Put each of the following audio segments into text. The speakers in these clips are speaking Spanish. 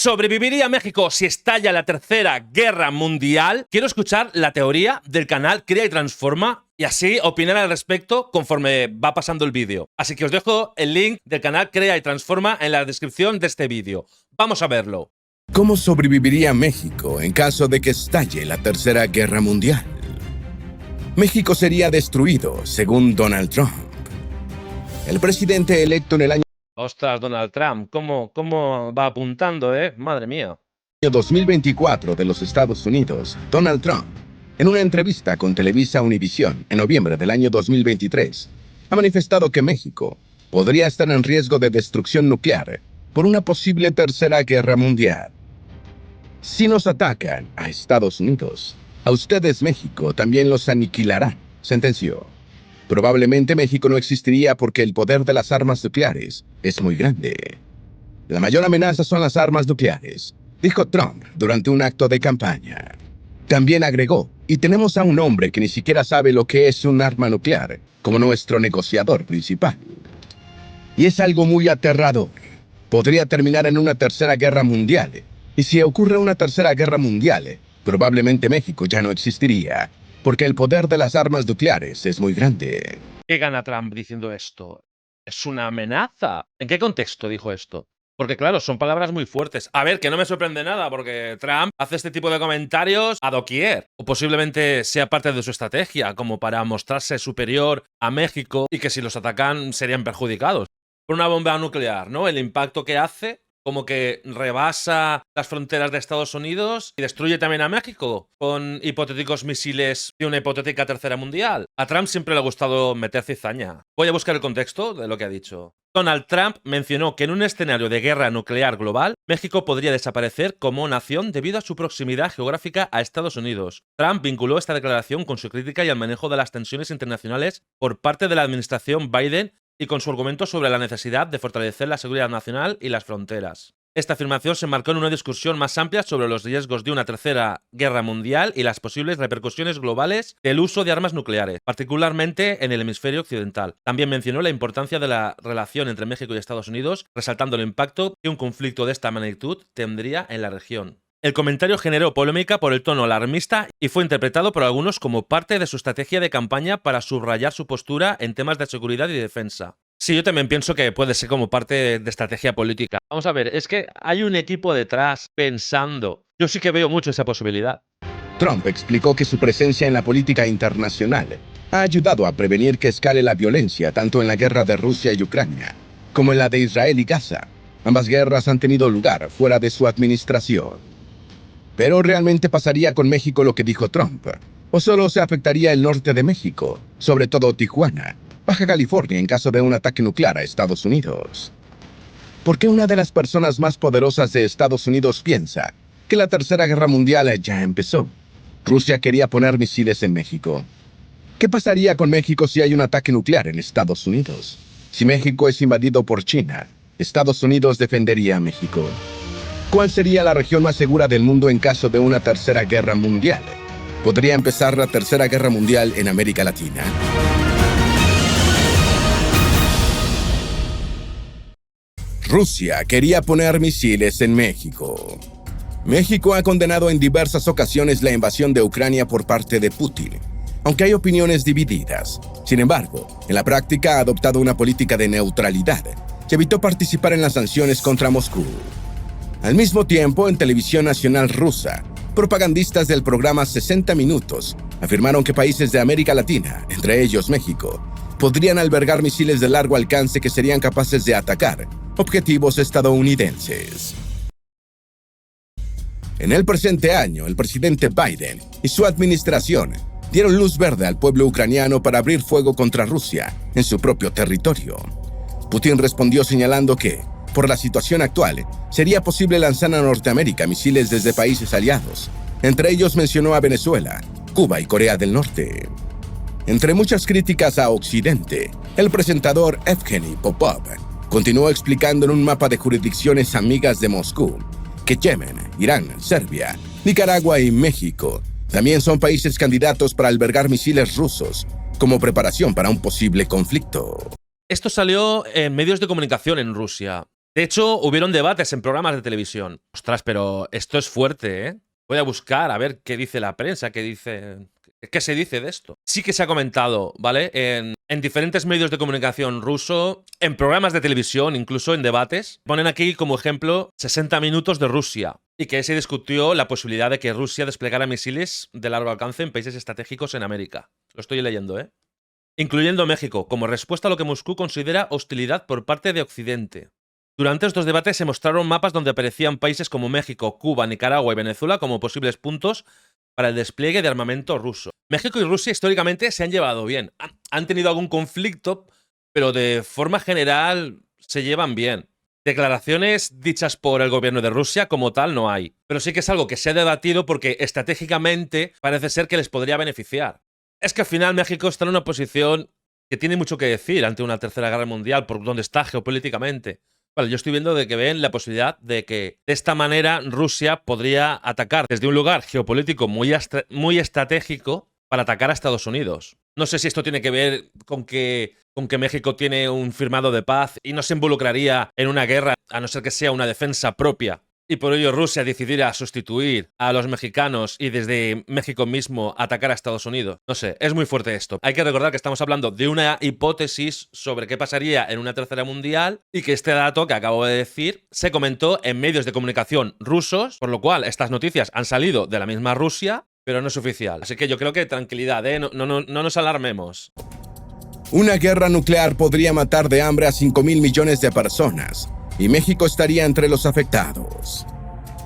¿Sobreviviría México si estalla la Tercera Guerra Mundial? Quiero escuchar la teoría del canal Crea y Transforma y así opinar al respecto conforme va pasando el vídeo. Así que os dejo el link del canal Crea y Transforma en la descripción de este vídeo. Vamos a verlo. ¿Cómo sobreviviría México en caso de que estalle la Tercera Guerra Mundial? México sería destruido, según Donald Trump. El presidente electo en el año Ostras, Donald Trump, ¿cómo va apuntando, Madre mía. 2024 de los Estados Unidos, Donald Trump, en una entrevista con Televisa Univisión en noviembre del año 2023, ha manifestado que México podría estar en riesgo de destrucción nuclear por una posible Tercera Guerra Mundial. Si nos atacan a Estados Unidos, a ustedes México también los aniquilará, sentenció. Probablemente México no existiría porque el poder de las armas nucleares es muy grande. La mayor amenaza son las armas nucleares, dijo Trump durante un acto de campaña. También agregó, y tenemos a un hombre que ni siquiera sabe lo que es un arma nuclear, como nuestro negociador principal. Y es algo muy aterrador. Podría terminar en una tercera guerra mundial. Y si ocurre una tercera guerra mundial, probablemente México ya no existiría, porque el poder de las armas nucleares es muy grande. ¿Qué gana Trump diciendo esto? ¿Es una amenaza? ¿En qué contexto dijo esto? Porque claro, son palabras muy fuertes. A ver, que no me sorprende nada, porque Trump hace este tipo de comentarios a doquier. O posiblemente sea parte de su estrategia, como para mostrarse superior a México y que si los atacan serían perjudicados. Por una bomba nuclear, ¿no? El impacto que hace como que rebasa las fronteras de Estados Unidos y destruye también a México con hipotéticos misiles de una hipotética tercera mundial. A Trump siempre le ha gustado meter cizaña. Voy a buscar el contexto de lo que ha dicho. Donald Trump mencionó que en un escenario de guerra nuclear global, México podría desaparecer como nación debido a su proximidad geográfica a Estados Unidos. Trump vinculó esta declaración con su crítica y al manejo de las tensiones internacionales por parte de la administración Biden y con su argumento sobre la necesidad de fortalecer la seguridad nacional y las fronteras. Esta afirmación se enmarcó en una discusión más amplia sobre los riesgos de una tercera guerra mundial y las posibles repercusiones globales del uso de armas nucleares, particularmente en el hemisferio occidental. También mencionó la importancia de la relación entre México y Estados Unidos, resaltando el impacto que un conflicto de esta magnitud tendría en la región. El comentario generó polémica por el tono alarmista y fue interpretado por algunos como parte de su estrategia de campaña para subrayar su postura en temas de seguridad y defensa. Sí, yo también pienso que puede ser como parte de estrategia política. Vamos a ver, es que hay un equipo detrás pensando. Yo sí que veo mucho esa posibilidad. Trump explicó que su presencia en la política internacional ha ayudado a prevenir que escale la violencia tanto en la guerra de Rusia y Ucrania como en la de Israel y Gaza. Ambas guerras han tenido lugar fuera de su administración. ¿Pero realmente pasaría con México lo que dijo Trump? ¿O solo se afectaría el norte de México, sobre todo Tijuana, Baja California en caso de un ataque nuclear a Estados Unidos? ¿Por qué una de las personas más poderosas de Estados Unidos piensa que la Tercera Guerra Mundial ya empezó? Rusia quería poner misiles en México. ¿Qué pasaría con México si hay un ataque nuclear en Estados Unidos? Si México es invadido por China, Estados Unidos defendería a México. ¿Cuál sería la región más segura del mundo en caso de una tercera guerra mundial? ¿Podría empezar la tercera guerra mundial en América Latina? Rusia quería poner misiles en México. México ha condenado en diversas ocasiones la invasión de Ucrania por parte de Putin, aunque hay opiniones divididas. Sin embargo, en la práctica ha adoptado una política de neutralidad que evitó participar en las sanciones contra Moscú. Al mismo tiempo, en televisión nacional rusa, propagandistas del programa 60 Minutos afirmaron que países de América Latina, entre ellos México, podrían albergar misiles de largo alcance que serían capaces de atacar objetivos estadounidenses. En el presente año, el presidente Biden y su administración dieron luz verde al pueblo ucraniano para abrir fuego contra Rusia en su propio territorio. Putin respondió señalando que, por la situación actual, sería posible lanzar a Norteamérica misiles desde países aliados. Entre ellos mencionó a Venezuela, Cuba y Corea del Norte. Entre muchas críticas a Occidente, el presentador Evgeny Popov continuó explicando en un mapa de jurisdicciones amigas de Moscú que Yemen, Irán, Serbia, Nicaragua y México también son países candidatos para albergar misiles rusos como preparación para un posible conflicto. Esto salió en medios de comunicación en Rusia. De hecho, hubieron debates en programas de televisión. Ostras, pero esto es fuerte, ¿eh? Voy a buscar a ver qué dice la prensa, qué se dice de esto. Sí que se ha comentado, ¿vale? En diferentes medios de comunicación ruso, en programas de televisión, incluso en debates. Ponen aquí como ejemplo 60 minutos de Rusia y que se discutió la posibilidad de que Rusia desplegara misiles de largo alcance en países estratégicos en América. Lo estoy leyendo, ¿eh? Incluyendo México, como respuesta a lo que Moscú considera hostilidad por parte de Occidente. Durante estos debates se mostraron mapas donde aparecían países como México, Cuba, Nicaragua y Venezuela como posibles puntos para el despliegue de armamento ruso. México y Rusia históricamente se han llevado bien. Han tenido algún conflicto, pero de forma general se llevan bien. Declaraciones dichas por el gobierno de Rusia como tal no hay. Pero sí que es algo que se ha debatido porque estratégicamente parece ser que les podría beneficiar. Es que al final México está en una posición que tiene mucho que decir ante una tercera guerra mundial por donde está geopolíticamente. Vale, yo estoy viendo de que ven la posibilidad de que de esta manera Rusia podría atacar desde un lugar geopolítico muy estratégico para atacar a Estados Unidos. No sé si esto tiene que ver con que México tiene un firmado de paz y no se involucraría en una guerra a no ser que sea una defensa propia. Y por ello Rusia decidiera sustituir a los mexicanos y desde México mismo atacar a Estados Unidos. No sé, es muy fuerte esto. Hay que recordar que estamos hablando de una hipótesis sobre qué pasaría en una tercera mundial y que este dato que acabo de decir se comentó en medios de comunicación rusos, por lo cual estas noticias han salido de la misma Rusia, pero no es oficial. Así que yo creo que tranquilidad, ¿eh? No nos alarmemos. Una guerra nuclear podría matar de hambre a 5.000 millones de personas, y México estaría entre los afectados.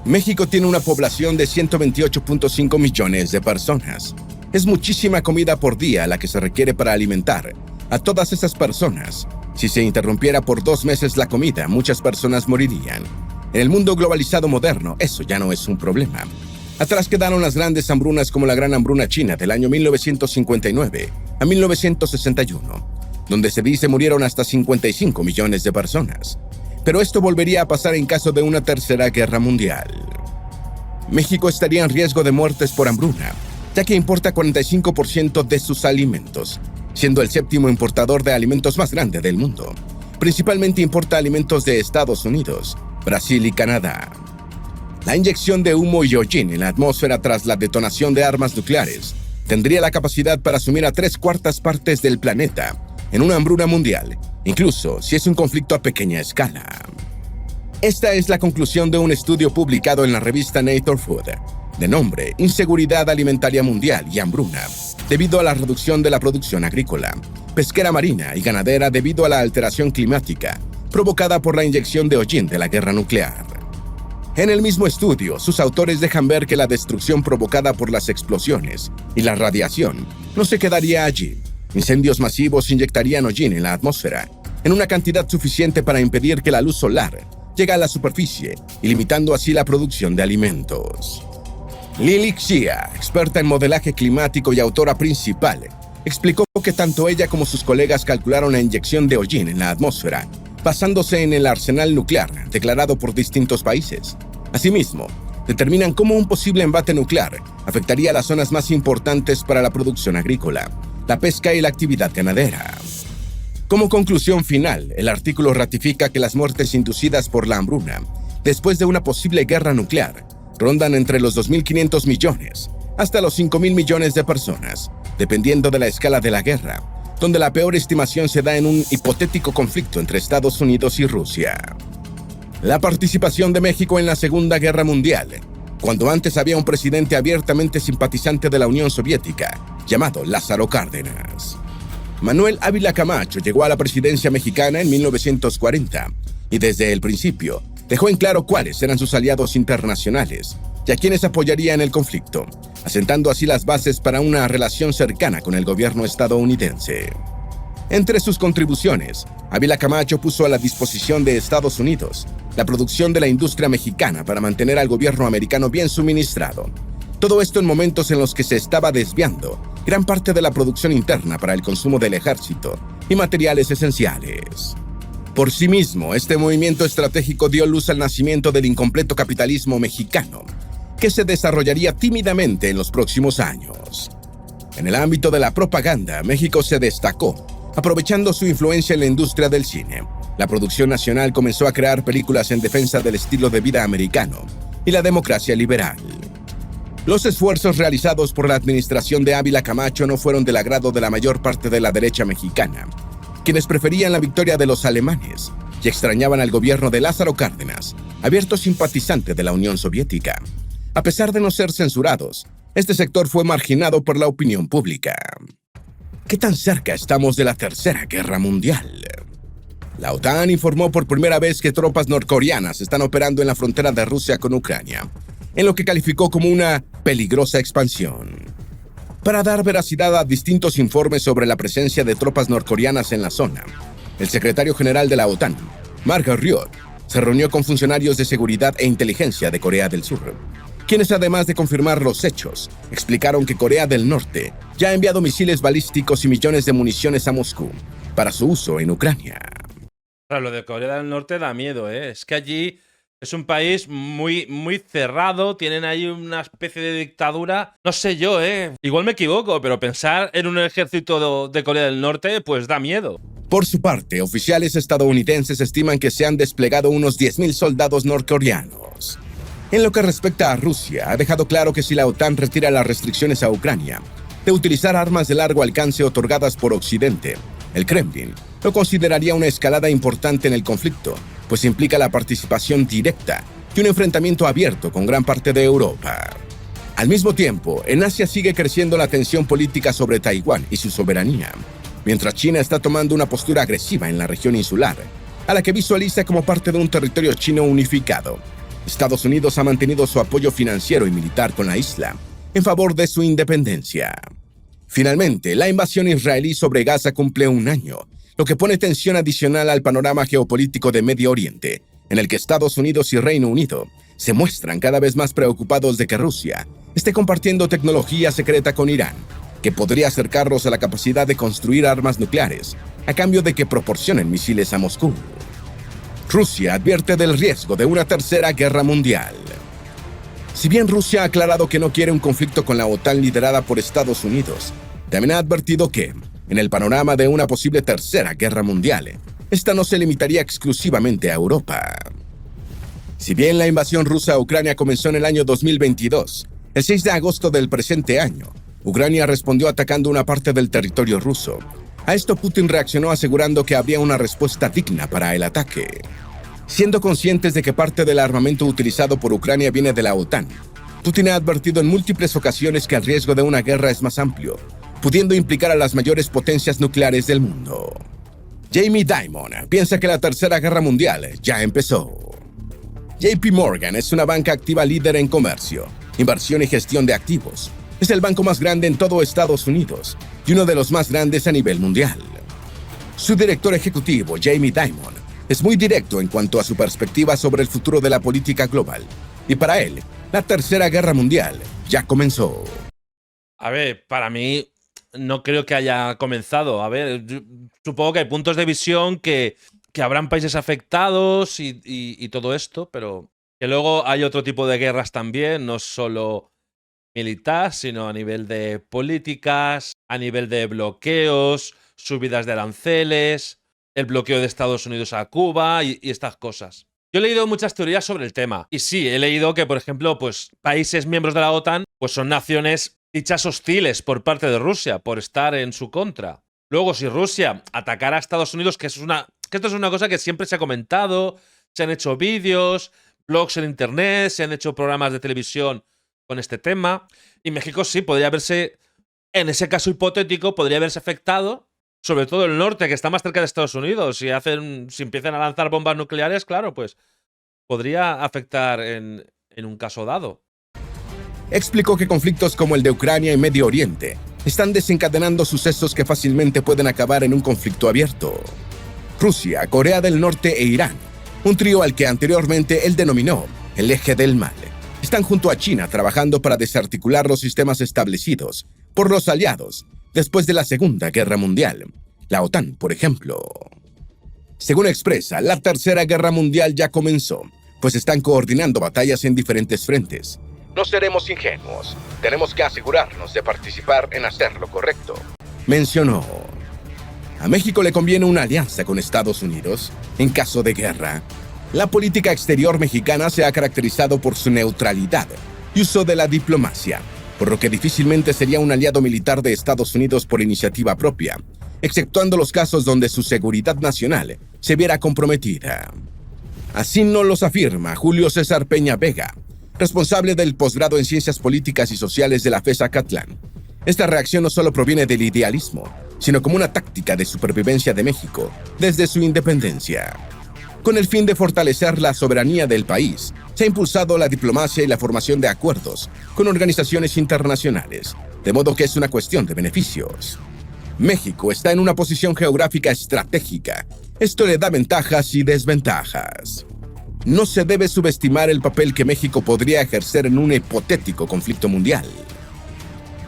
México tiene una población de 128.5 millones de personas. Es muchísima comida por día la que se requiere para alimentar a todas esas personas. Si se interrumpiera por 2 meses la comida, muchas personas morirían. En el mundo globalizado moderno, eso ya no es un problema. Atrás quedaron las grandes hambrunas como la Gran Hambruna China del año 1959 a 1961, donde se dice murieron hasta 55 millones de personas. Pero esto volvería a pasar en caso de una tercera guerra mundial. México estaría en riesgo de muertes por hambruna, ya que importa 45% de sus alimentos, siendo el 7º importador de alimentos más grande del mundo. Principalmente importa alimentos de Estados Unidos, Brasil y Canadá. La inyección de humo y hollín en la atmósfera tras la detonación de armas nucleares tendría la capacidad para sumir a 3/4 partes del planeta en una hambruna mundial, incluso si es un conflicto a pequeña escala. Esta es la conclusión de un estudio publicado en la revista Nature Food, de nombre Inseguridad Alimentaria Mundial y Hambruna, debido a la reducción de la producción agrícola, pesquera marina y ganadera debido a la alteración climática provocada por la inyección de hollín de la guerra nuclear. En el mismo estudio, sus autores dejan ver que la destrucción provocada por las explosiones y la radiación no se quedaría allí. Incendios masivos inyectarían hollín en la atmósfera, en una cantidad suficiente para impedir que la luz solar llegue a la superficie y limitando así la producción de alimentos. Lily Xia, experta en modelaje climático y autora principal, explicó que tanto ella como sus colegas calcularon la inyección de hollín en la atmósfera, basándose en el arsenal nuclear declarado por distintos países. Asimismo, determinan cómo un posible embate nuclear afectaría las zonas más importantes para la producción agrícola, la pesca y la actividad ganadera. Como conclusión final, el artículo ratifica que las muertes inducidas por la hambruna, después de una posible guerra nuclear, rondan entre los 2.500 millones hasta los 5.000 millones de personas, dependiendo de la escala de la guerra, donde la peor estimación se da en un hipotético conflicto entre Estados Unidos y Rusia. La participación de México en la Segunda Guerra Mundial, cuando antes había un presidente abiertamente simpatizante de la Unión Soviética, llamado Lázaro Cárdenas. Manuel Ávila Camacho llegó a la presidencia mexicana en 1940 y desde el principio dejó en claro cuáles eran sus aliados internacionales y a quienes apoyaría en el conflicto, asentando así las bases para una relación cercana con el gobierno estadounidense. Entre sus contribuciones, Ávila Camacho puso a la disposición de Estados Unidos la producción de la industria mexicana para mantener al gobierno americano bien suministrado. Todo esto en momentos en los que se estaba desviando gran parte de la producción interna para el consumo del ejército y materiales esenciales. Por sí mismo, este movimiento estratégico dio luz al nacimiento del incompleto capitalismo mexicano, que se desarrollaría tímidamente en los próximos años. En el ámbito de la propaganda, México se destacó, aprovechando su influencia en la industria del cine, la producción nacional comenzó a crear películas en defensa del estilo de vida americano y la democracia liberal. Los esfuerzos realizados por la administración de Ávila Camacho no fueron del agrado de la mayor parte de la derecha mexicana, quienes preferían la victoria de los alemanes y extrañaban al gobierno de Lázaro Cárdenas, abierto simpatizante de la Unión Soviética. A pesar de no ser censurados, este sector fue marginado por la opinión pública. ¿Qué tan cerca estamos de la Tercera Guerra Mundial? La OTAN informó por primera vez que tropas norcoreanas están operando en la frontera de Rusia con Ucrania, en lo que calificó como una peligrosa expansión. Para dar veracidad a distintos informes sobre la presencia de tropas norcoreanas en la zona, el secretario general de la OTAN, Mark Rutte, se reunió con funcionarios de seguridad e inteligencia de Corea del Sur, quienes además de confirmar los hechos, explicaron que Corea del Norte ya ha enviado misiles balísticos y millones de municiones a Moscú para su uso en Ucrania. Claro, lo de Corea del Norte da miedo, ¿eh? Es que allí es un país muy cerrado, tienen ahí una especie de dictadura. No sé yo, ¿eh? Igual me equivoco, pero pensar en un ejército de Corea del Norte, pues da miedo. Por su parte, oficiales estadounidenses estiman que se han desplegado unos 10.000 soldados norcoreanos. En lo que respecta a Rusia, ha dejado claro que si la OTAN retira las restricciones a Ucrania de utilizar armas de largo alcance otorgadas por Occidente, el Kremlin lo consideraría una escalada importante en el conflicto, pues implica la participación directa y un enfrentamiento abierto con gran parte de Europa. Al mismo tiempo, en Asia sigue creciendo la tensión política sobre Taiwán y su soberanía, mientras China está tomando una postura agresiva en la región insular, a la que visualiza como parte de un territorio chino unificado. Estados Unidos ha mantenido su apoyo financiero y militar con la isla en favor de su independencia. Finalmente, la invasión israelí sobre Gaza cumple un año, lo que pone tensión adicional al panorama geopolítico de Medio Oriente, en el que Estados Unidos y Reino Unido se muestran cada vez más preocupados de que Rusia esté compartiendo tecnología secreta con Irán, que podría acercarlos a la capacidad de construir armas nucleares, a cambio de que proporcionen misiles a Moscú. Rusia advierte del riesgo de una tercera guerra mundial. Si bien Rusia ha aclarado que no quiere un conflicto con la OTAN liderada por Estados Unidos, también ha advertido que, en el panorama de una posible tercera guerra mundial, esta no se limitaría exclusivamente a Europa. Si bien la invasión rusa a Ucrania comenzó en el año 2022, el 6 de agosto del presente año, Ucrania respondió atacando una parte del territorio ruso. A esto Putin reaccionó asegurando que habría una respuesta digna para el ataque. Siendo conscientes de que parte del armamento utilizado por Ucrania viene de la OTAN, Putin ha advertido en múltiples ocasiones que el riesgo de una guerra es más amplio, pudiendo implicar a las mayores potencias nucleares del mundo. Jamie Dimon piensa que la Tercera Guerra Mundial ya empezó. JP Morgan es una banca activa líder en comercio, inversión y gestión de activos. Es el banco más grande en todo Estados Unidos y uno de los más grandes a nivel mundial. Su director ejecutivo, Jamie Dimon, es muy directo en cuanto a su perspectiva sobre el futuro de la política global. Y para él, la Tercera Guerra Mundial ya comenzó. A ver, para mí no creo que haya comenzado. A ver, supongo que hay puntos de visión que habrán países afectados y todo esto, pero que luego hay otro tipo de guerras también, no solo militar, sino a nivel de políticas, a nivel de bloqueos, subidas de aranceles, el bloqueo de Estados Unidos a Cuba y estas cosas. Yo he leído muchas teorías sobre el tema. Y sí, he leído que, por ejemplo, pues países miembros de la OTAN pues son naciones dichas hostiles por parte de Rusia por estar en su contra. Luego, si Rusia atacara a Estados Unidos, que esto es una cosa que siempre se ha comentado, se han hecho vídeos, blogs en internet, se han hecho programas de televisión con este tema. Y México sí, podría haberse, en ese caso hipotético, podría haberse afectado, sobre todo el norte, que está más cerca de Estados Unidos. Si empiezan a lanzar bombas nucleares, claro, pues podría afectar en un caso dado. Explicó que conflictos como el de Ucrania y Medio Oriente están desencadenando sucesos que fácilmente pueden acabar en un conflicto abierto. Rusia, Corea del Norte e Irán, un trío al que anteriormente él denominó el eje del mal, están junto a China trabajando para desarticular los sistemas establecidos por los aliados después de la Segunda Guerra Mundial, la OTAN, por ejemplo. Según expresa, la Tercera Guerra Mundial ya comenzó, pues están coordinando batallas en diferentes frentes. No seremos ingenuos, tenemos que asegurarnos de participar en hacer lo correcto, mencionó. A México le conviene una alianza con Estados Unidos en caso de guerra. La política exterior mexicana se ha caracterizado por su neutralidad y uso de la diplomacia, por lo que difícilmente sería un aliado militar de Estados Unidos por iniciativa propia, exceptuando los casos donde su seguridad nacional se viera comprometida. Así nos los afirma Julio César Peña Vega, responsable del posgrado en Ciencias Políticas y Sociales de la FES Acatlán. Esta reacción no solo proviene del idealismo, sino como una táctica de supervivencia de México desde su independencia. Con el fin de fortalecer la soberanía del país, se ha impulsado la diplomacia y la formación de acuerdos con organizaciones internacionales, de modo que es una cuestión de beneficios. México está en una posición geográfica estratégica. Esto le da ventajas y desventajas. No se debe subestimar el papel que México podría ejercer en un hipotético conflicto mundial.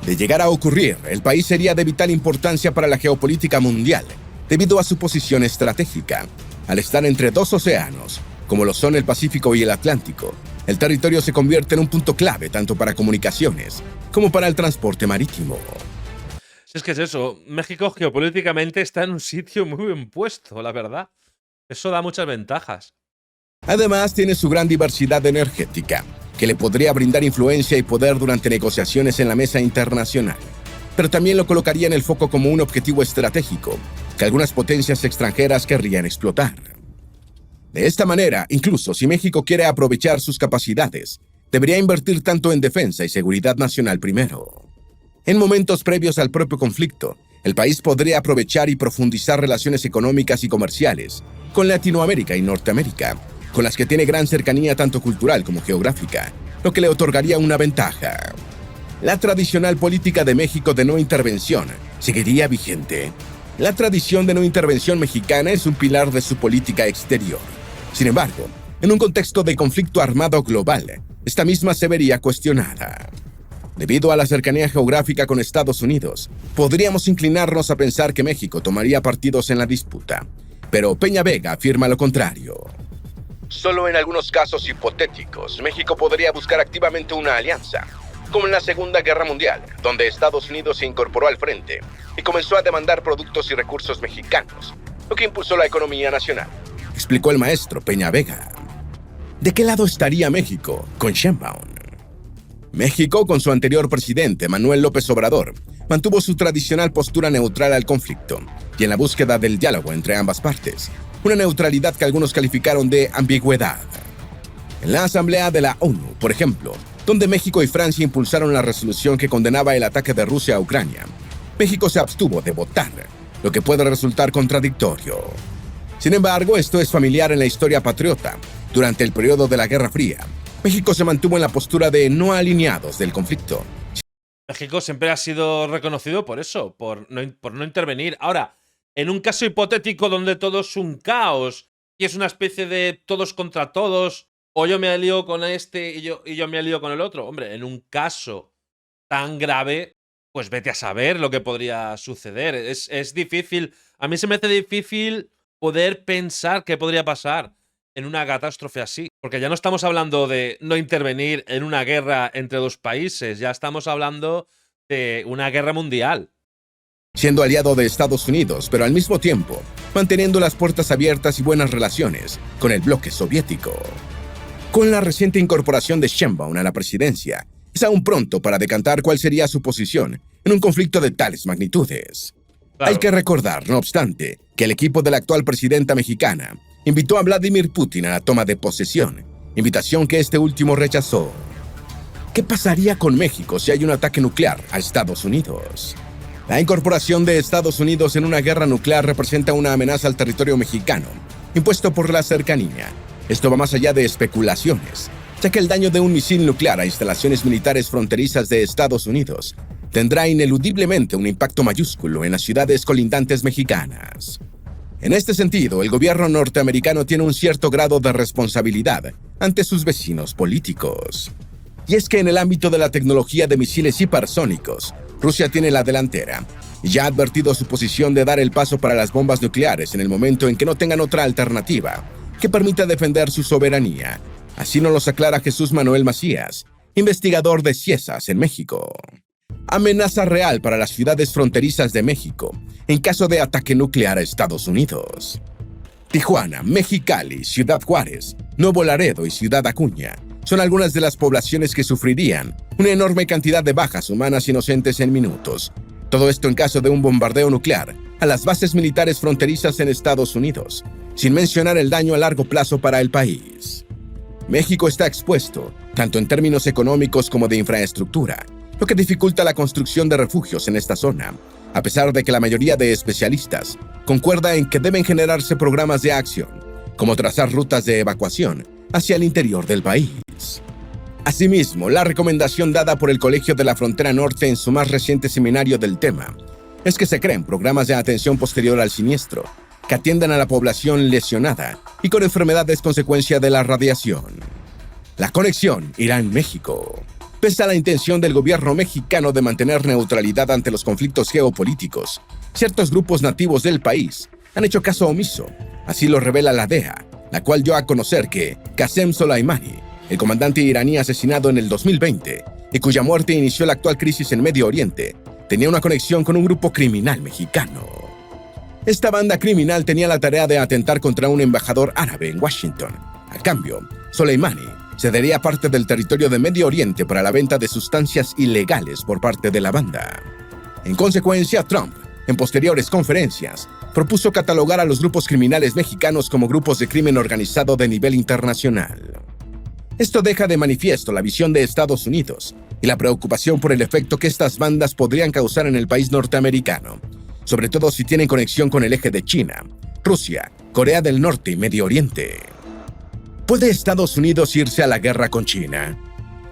De llegar a ocurrir, el país sería de vital importancia para la geopolítica mundial, debido a su posición estratégica. Al estar entre dos océanos, como lo son el Pacífico y el Atlántico, el territorio se convierte en un punto clave tanto para comunicaciones como para el transporte marítimo. Si es que es eso, México geopolíticamente está en un sitio muy bien puesto, la verdad. Eso da muchas ventajas. Además, tiene su gran diversidad energética, que le podría brindar influencia y poder durante negociaciones en la mesa internacional. Pero también lo colocaría en el foco como un objetivo estratégico que algunas potencias extranjeras querrían explotar. De esta manera, incluso si México quiere aprovechar sus capacidades, debería invertir tanto en defensa y seguridad nacional primero. En momentos previos al propio conflicto, el país podría aprovechar y profundizar relaciones económicas y comerciales con Latinoamérica y Norteamérica, con las que tiene gran cercanía tanto cultural como geográfica, lo que le otorgaría una ventaja. La tradicional política de México de no intervención seguiría vigente. La tradición de no intervención mexicana es un pilar de su política exterior. Sin embargo, en un contexto de conflicto armado global, esta misma se vería cuestionada. Debido a la cercanía geográfica con Estados Unidos, podríamos inclinarnos a pensar que México tomaría partidos en la disputa, pero Peña Vega afirma lo contrario. Solo en algunos casos hipotéticos, México podría buscar activamente una alianza, como en la Segunda Guerra Mundial, donde Estados Unidos se incorporó al frente y comenzó a demandar productos y recursos mexicanos, lo que impulsó la economía nacional, explicó el maestro Peña Vega. ¿De qué lado estaría México con Sheinbaum? México, con su anterior presidente, Manuel López Obrador, mantuvo su tradicional postura neutral al conflicto y en la búsqueda del diálogo entre ambas partes, una neutralidad que algunos calificaron de ambigüedad. En la Asamblea de la ONU, por ejemplo, donde México y Francia impulsaron la resolución que condenaba el ataque de Rusia a Ucrania, México se abstuvo de votar, lo que puede resultar contradictorio. Sin embargo, esto es familiar en la historia patriota. Durante el periodo de la Guerra Fría, México se mantuvo en la postura de no alineados del conflicto. México siempre ha sido reconocido por eso, por no intervenir. Ahora, en un caso hipotético donde todo es un caos y es una especie de todos contra todos, o yo me alío con este y yo me alío con el otro. Hombre, en un caso tan grave, pues vete a saber lo que podría suceder. Es difícil. A mí se me hace difícil poder pensar qué podría pasar en una catástrofe así. Porque ya no estamos hablando de no intervenir en una guerra entre dos países, ya estamos hablando de una guerra mundial. Siendo aliado de Estados Unidos, pero al mismo tiempo manteniendo las puertas abiertas y buenas relaciones con el bloque soviético. Con la reciente incorporación de Sheinbaum a la presidencia, es aún pronto para decantar cuál sería su posición en un conflicto de tales magnitudes. Claro. Hay que recordar, no obstante, que el equipo de la actual presidenta mexicana invitó a Vladimir Putin a la toma de posesión, invitación que este último rechazó. ¿Qué pasaría con México si hay un ataque nuclear a Estados Unidos? La incorporación de Estados Unidos en una guerra nuclear representa una amenaza al territorio mexicano, impuesto por la cercanía. Esto va más allá de especulaciones, ya que el daño de un misil nuclear a instalaciones militares fronterizas de Estados Unidos tendrá ineludiblemente un impacto mayúsculo en las ciudades colindantes mexicanas. En este sentido, el gobierno norteamericano tiene un cierto grado de responsabilidad ante sus vecinos políticos. Y es que en el ámbito de la tecnología de misiles hipersónicos, Rusia tiene la delantera y ya ha advertido su posición de dar el paso para las bombas nucleares en el momento en que no tengan otra alternativa que permita defender su soberanía. Así nos lo aclara Jesús Manuel Macías, investigador de CIESAS en México. Amenaza real para las ciudades fronterizas de México en caso de ataque nuclear a Estados Unidos. Tijuana, Mexicali, Ciudad Juárez, Nuevo Laredo y Ciudad Acuña son algunas de las poblaciones que sufrirían una enorme cantidad de bajas humanas inocentes en minutos. Todo esto en caso de un bombardeo nuclear a las bases militares fronterizas en Estados Unidos, sin mencionar el daño a largo plazo para el país. México está expuesto, tanto en términos económicos como de infraestructura, lo que dificulta la construcción de refugios en esta zona, a pesar de que la mayoría de especialistas concuerda en que deben generarse programas de acción, como trazar rutas de evacuación hacia el interior del país. Asimismo, la recomendación dada por el Colegio de la Frontera Norte en su más reciente seminario del tema es que se creen programas de atención posterior al siniestro que atiendan a la población lesionada y con enfermedades consecuencia de la radiación. La conexión Irán-México. Pese a la intención del gobierno mexicano de mantener neutralidad ante los conflictos geopolíticos, ciertos grupos nativos del país han hecho caso omiso. Así lo revela la DEA, la cual dio a conocer que Qasem Soleimani, el comandante iraní asesinado en el 2020 y cuya muerte inició la actual crisis en Medio Oriente, tenía una conexión con un grupo criminal mexicano. Esta banda criminal tenía la tarea de atentar contra un embajador árabe en Washington. A cambio, Soleimani cedería parte del territorio de Medio Oriente para la venta de sustancias ilegales por parte de la banda. En consecuencia, Trump, en posteriores conferencias, propuso catalogar a los grupos criminales mexicanos como grupos de crimen organizado de nivel internacional. Esto deja de manifiesto la visión de Estados Unidos y la preocupación por el efecto que estas bandas podrían causar en el país norteamericano, sobre todo si tienen conexión con el eje de China, Rusia, Corea del Norte y Medio Oriente. ¿Puede Estados Unidos irse a la guerra con China?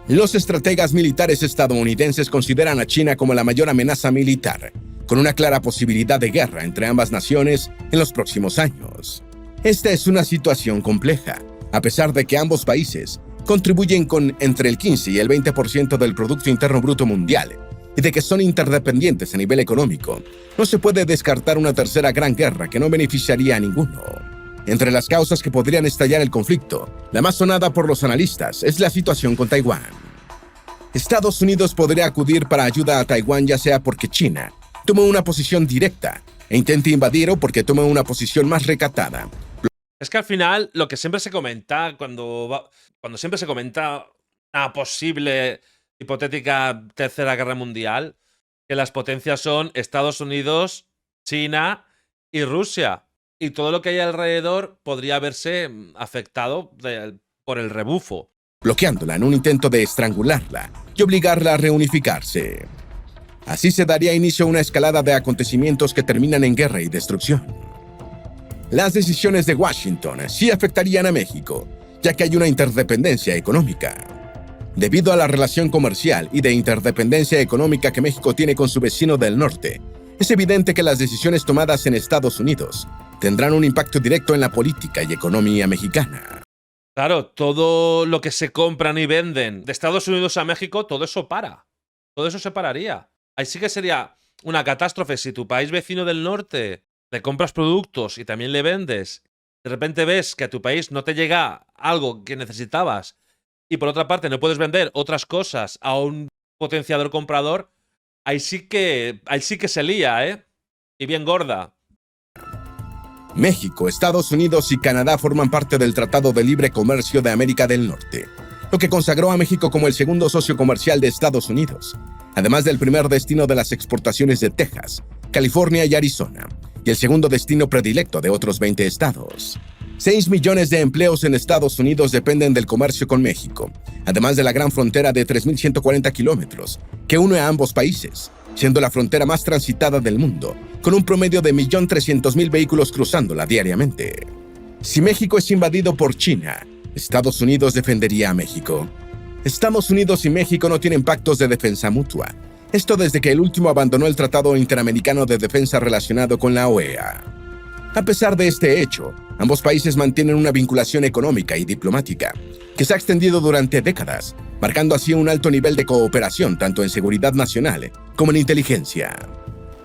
Los estrategas militares estadounidenses consideran a China como la mayor amenaza militar, con una clara posibilidad de guerra entre ambas naciones en los próximos años. Esta es una situación compleja, a pesar de que ambos países contribuyen con entre el 15 y el 20% del Producto Interno Bruto Mundial, y de que son interdependientes a nivel económico. No se puede descartar una tercera gran guerra que no beneficiaría a ninguno. Entre las causas que podrían estallar el conflicto, la más sonada por los analistas es la situación con Taiwán. Estados Unidos podría acudir para ayuda a Taiwán ya sea porque China tome una posición directa e intente invadir o porque tome una posición más recatada. Es que al final lo que siempre se comenta cuando siempre se comenta una posible hipotética tercera guerra mundial, que las potencias son Estados Unidos, China y Rusia. Y todo lo que hay alrededor podría verse afectado por el rebufo. Bloqueándola en un intento de estrangularla y obligarla a reunificarse. Así se daría inicio a una escalada de acontecimientos que terminan en guerra y destrucción. Las decisiones de Washington sí afectarían a México, ya que hay una interdependencia económica. Debido a la relación comercial y de interdependencia económica que México tiene con su vecino del norte, es evidente que las decisiones tomadas en Estados Unidos tendrán un impacto directo en la política y economía mexicana. Claro, todo lo que se compran y venden de Estados Unidos a México, todo eso para. Todo eso se pararía. Ahí sí que sería una catástrofe si tu país vecino del norte te compras productos y también le vendes. De repente ves que a tu país no te llega algo que necesitabas y por otra parte no puedes vender otras cosas a un potenciador comprador, ahí sí que se lía, ¿eh? Y bien gorda. México, Estados Unidos y Canadá forman parte del Tratado de Libre Comercio de América del Norte, lo que consagró a México como el segundo socio comercial de Estados Unidos, además del primer destino de las exportaciones de Texas, California y Arizona, y el segundo destino predilecto de otros 20 estados. 6 millones de empleos en Estados Unidos dependen del comercio con México, además de la gran frontera de 3.140 kilómetros que une a ambos países, siendo la frontera más transitada del mundo, con un promedio de 1.300.000 vehículos cruzándola diariamente. Si México es invadido por China, Estados Unidos defendería a México. Estados Unidos y México no tienen pactos de defensa mutua. Esto desde que el último abandonó el Tratado Interamericano de Defensa relacionado con la OEA. A pesar de este hecho, ambos países mantienen una vinculación económica y diplomática que se ha extendido durante décadas, marcando así un alto nivel de cooperación tanto en seguridad nacional como en inteligencia.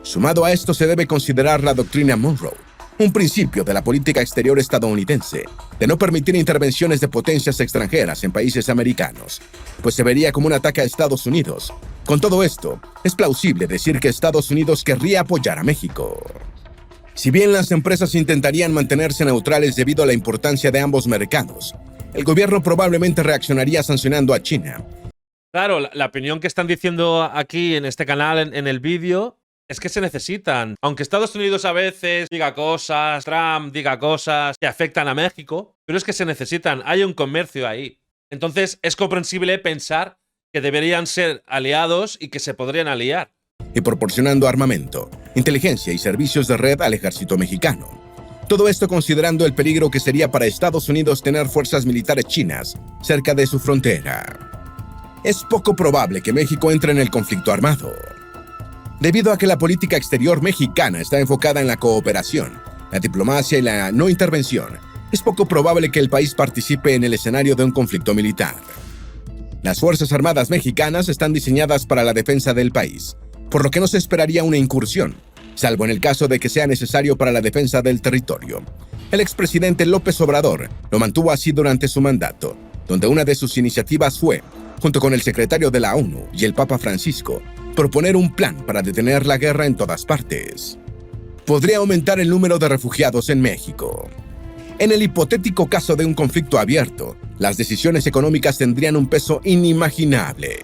Sumado a esto se debe considerar la doctrina Monroe, un principio de la política exterior estadounidense de no permitir intervenciones de potencias extranjeras en países americanos, pues se vería como un ataque a Estados Unidos Con todo esto, es plausible decir que Estados Unidos querría apoyar a México. Si bien las empresas intentarían mantenerse neutrales debido a la importancia de ambos mercados, el gobierno probablemente reaccionaría sancionando a China. Claro, la opinión que están diciendo aquí en este canal, en el vídeo, es que se necesitan. Aunque Estados Unidos a veces diga cosas, Trump diga cosas que afectan a México, pero es que se necesitan. Hay un comercio ahí. Entonces es comprensible pensar que deberían ser aliados y que se podrían aliar. Y proporcionando armamento, inteligencia y servicios de red al ejército mexicano. Todo esto considerando el peligro que sería para Estados Unidos tener fuerzas militares chinas cerca de su frontera. Es poco probable que México entre en el conflicto armado. Debido a que la política exterior mexicana está enfocada en la cooperación, la diplomacia y la no intervención, es poco probable que el país participe en el escenario de un conflicto militar. Las Fuerzas Armadas mexicanas están diseñadas para la defensa del país, por lo que no se esperaría una incursión, salvo en el caso de que sea necesario para la defensa del territorio. El expresidente López Obrador lo mantuvo así durante su mandato, donde una de sus iniciativas fue, junto con el secretario de la ONU y el Papa Francisco, proponer un plan para detener la guerra en todas partes. Podría aumentar el número de refugiados en México. En el hipotético caso de un conflicto abierto, las decisiones económicas tendrían un peso inimaginable.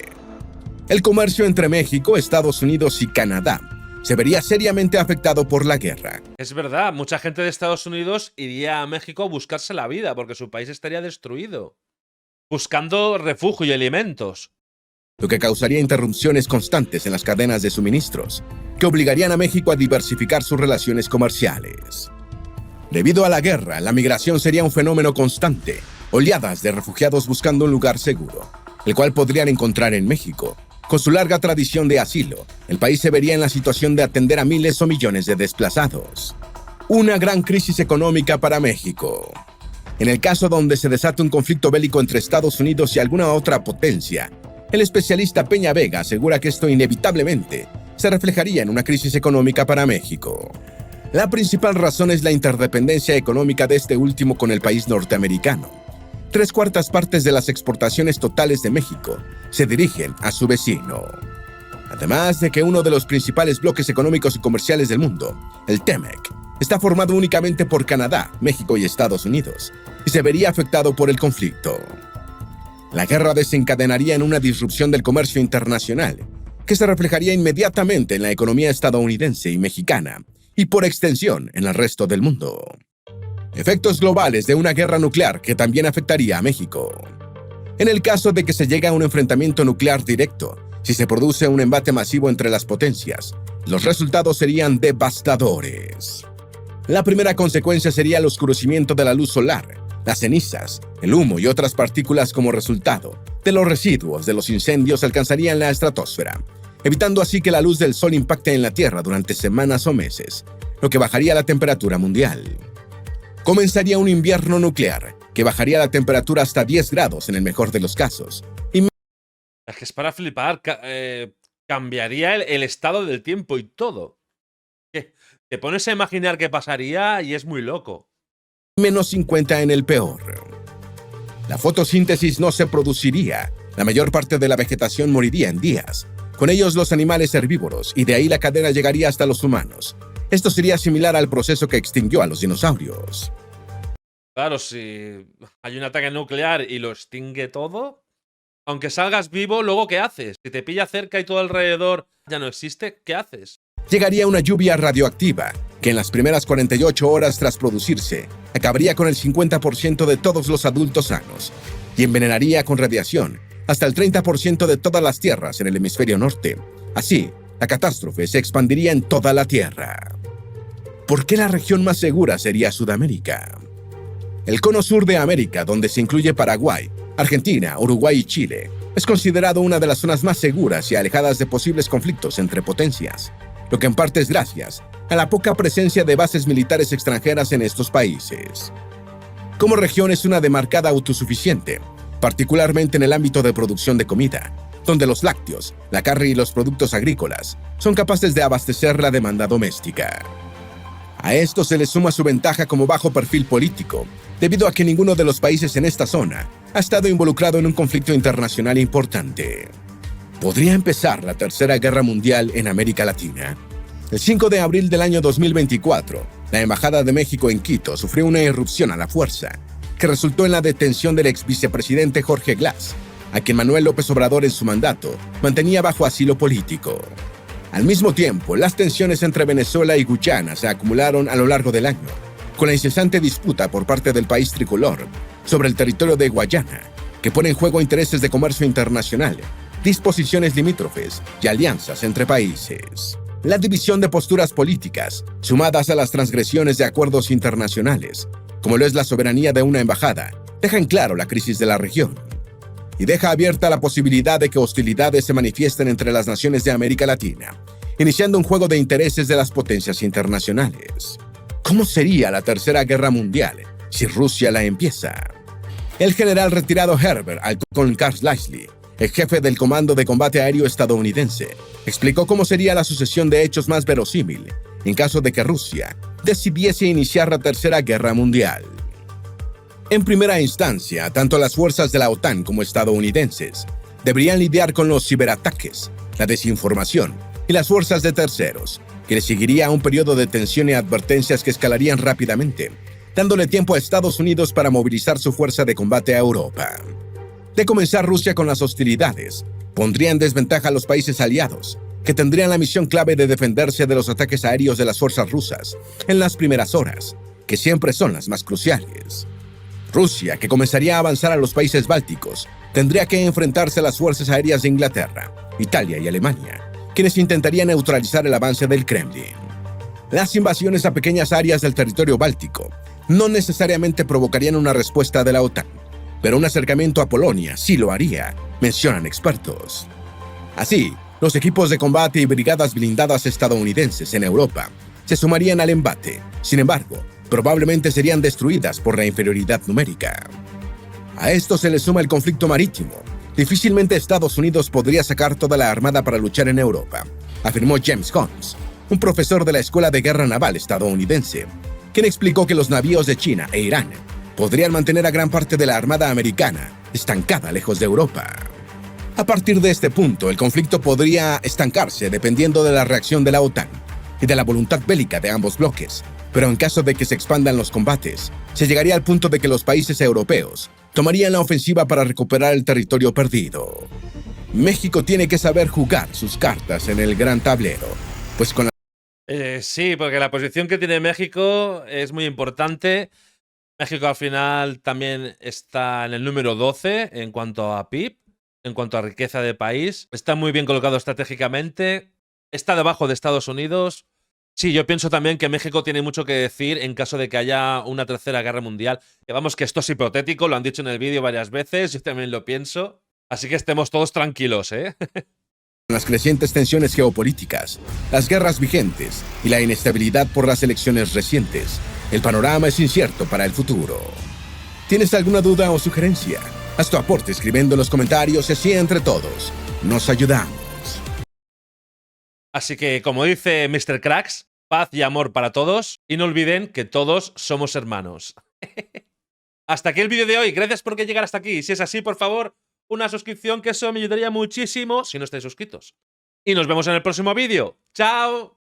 El comercio entre México, Estados Unidos y Canadá se vería seriamente afectado por la guerra. Es verdad, mucha gente de Estados Unidos iría a México a buscarse la vida porque su país estaría destruido, buscando refugio y alimentos. Lo que causaría interrupciones constantes en las cadenas de suministros, que obligarían a México a diversificar sus relaciones comerciales. Debido a la guerra, la migración sería un fenómeno constante, oleadas de refugiados buscando un lugar seguro, el cual podrían encontrar en México. Con su larga tradición de asilo, el país se vería en la situación de atender a miles o millones de desplazados. Una gran crisis económica para México. En el caso donde se desate un conflicto bélico entre Estados Unidos y alguna otra potencia, el especialista Peña Vega asegura que esto inevitablemente se reflejaría en una crisis económica para México. La principal razón es la interdependencia económica de este último con el país norteamericano. 3/4 partes de las exportaciones totales de México se dirigen a su vecino. Además de que uno de los principales bloques económicos y comerciales del mundo, el TEMEC, está formado únicamente por Canadá, México y Estados Unidos, y se vería afectado por el conflicto. La guerra desencadenaría en una disrupción del comercio internacional, que se reflejaría inmediatamente en la economía estadounidense y mexicana, y por extensión en el resto del mundo. Efectos globales de una guerra nuclear que también afectaría a México. En el caso de que se llegue a un enfrentamiento nuclear directo, si se produce un embate masivo entre las potencias, los resultados serían devastadores. La primera consecuencia sería el oscurecimiento de la luz solar, las cenizas, el humo y otras partículas como resultado de los residuos de los incendios alcanzarían la estratosfera, evitando así que la luz del sol impacte en la Tierra durante semanas o meses, lo que bajaría la temperatura mundial. Comenzaría un invierno nuclear, que bajaría la temperatura hasta 10 grados en el mejor de los casos. Es que es para flipar, cambiaría el estado del tiempo y todo. Te pones a imaginar qué pasaría y es muy loco. Menos 50 en el peor. La fotosíntesis no se produciría, la mayor parte de la vegetación moriría en días, con ellos los animales herbívoros, y de ahí la cadena llegaría hasta los humanos. Esto sería similar al proceso que extinguió a los dinosaurios. Claro, si hay un ataque nuclear y lo extingue todo, aunque salgas vivo, luego ¿qué haces? Si te pilla cerca y todo alrededor ya no existe, ¿qué haces? Llegaría una lluvia radioactiva, que en las primeras 48 horas tras producirse, acabaría con el 50% de todos los adultos sanos, y envenenaría con radiación hasta el 30% de todas las tierras en el hemisferio norte. Así, la catástrofe se expandiría en toda la Tierra. ¿Por qué la región más segura sería Sudamérica? El cono sur de América, donde se incluye Paraguay, Argentina, Uruguay y Chile, es considerado una de las zonas más seguras y alejadas de posibles conflictos entre potencias, lo que en parte es gracias a la poca presencia de bases militares extranjeras en estos países. Como región es una demarcada autosuficiente, particularmente en el ámbito de producción de comida, donde los lácteos, la carne y los productos agrícolas son capaces de abastecer la demanda doméstica. A esto se le suma su ventaja como bajo perfil político, debido a que ninguno de los países en esta zona ha estado involucrado en un conflicto internacional importante. podría empezar la Tercera Guerra Mundial en América Latina. El 5 de abril del año 2024, la Embajada de México en Quito sufrió una irrupción a la fuerza, que resultó en la detención del ex vicepresidente Jorge Glass, a quien Manuel López Obrador en su mandato mantenía bajo asilo político. Al mismo tiempo, las tensiones entre Venezuela y Guyana se acumularon a lo largo del año, con la incesante disputa por parte del país tricolor sobre el territorio de Guayana, que pone en juego intereses de comercio internacional, disposiciones limítrofes y alianzas entre países. La división de posturas políticas, sumadas a las transgresiones de acuerdos internacionales, como lo es la soberanía de una embajada, dejan claro la crisis de la región y deja abierta la posibilidad de que hostilidades se manifiesten entre las naciones de América Latina, iniciando un juego de intereses de las potencias internacionales. ¿Cómo sería la Tercera Guerra Mundial si Rusia la empieza? El general retirado Herbert Alcón Carlisle, el jefe del Comando de Combate Aéreo estadounidense, explicó cómo sería la sucesión de hechos más verosímil en caso de que Rusia decidiese iniciar la Tercera Guerra Mundial. En primera instancia, tanto las fuerzas de la OTAN como estadounidenses deberían lidiar con los ciberataques, la desinformación y las fuerzas de terceros, que le seguiría a un periodo de tensión y advertencias que escalarían rápidamente, dándole tiempo a Estados Unidos para movilizar su fuerza de combate a Europa. De comenzar Rusia con las hostilidades, pondría en desventaja a los países aliados, que tendrían la misión clave de defenderse de los ataques aéreos de las fuerzas rusas en las primeras horas, que siempre son las más cruciales. Rusia, que comenzaría a avanzar a los países bálticos, tendría que enfrentarse a las fuerzas aéreas de Inglaterra, Italia y Alemania, quienes intentarían neutralizar el avance del Kremlin. Las invasiones a pequeñas áreas del territorio báltico no necesariamente provocarían una respuesta de la OTAN, pero un acercamiento a Polonia sí lo haría, mencionan expertos. Así, los equipos de combate y brigadas blindadas estadounidenses en Europa se sumarían al embate. Sin embargo, probablemente serían destruidas por la inferioridad numérica. A esto se le suma el conflicto marítimo. Difícilmente Estados Unidos podría sacar toda la armada para luchar en Europa, afirmó James Holmes, un profesor de la Escuela de Guerra Naval estadounidense, quien explicó que los navíos de China e Irán podrían mantener a gran parte de la armada americana estancada lejos de Europa. A partir de este punto, el conflicto podría estancarse dependiendo de la reacción de la OTAN y de la voluntad bélica de ambos bloques, pero en caso de que se expandan los combates, se llegaría al punto de que los países europeos tomarían la ofensiva para recuperar el territorio perdido. México tiene que saber jugar sus cartas en el gran tablero, pues con Sí, porque la posición que tiene México es muy importante. México al final también está en el número 12 en cuanto a PIB, en cuanto a riqueza de país. Está muy bien colocado estratégicamente. Está debajo de Estados Unidos. Sí, yo pienso también que México tiene mucho que decir en caso de que haya una tercera guerra mundial. Que vamos, que esto es hipotético, lo han dicho en el vídeo varias veces, yo también lo pienso. Así que estemos todos tranquilos, ¿eh? las crecientes tensiones geopolíticas, las guerras vigentes y la inestabilidad por las elecciones recientes, el panorama es incierto para el futuro. ¿Tienes alguna duda o sugerencia? Haz tu aporte escribiendo en los comentarios y así entre todos nos ayudamos. Así que, como dice Mr. Cracks, paz y amor para todos y no olviden que todos somos hermanos. Hasta aquí el vídeo de hoy. Gracias por llegar hasta aquí. Si es así, por favor, una suscripción, que eso me ayudaría muchísimo si no estáis suscritos. Y nos vemos en el próximo vídeo. ¡Chao!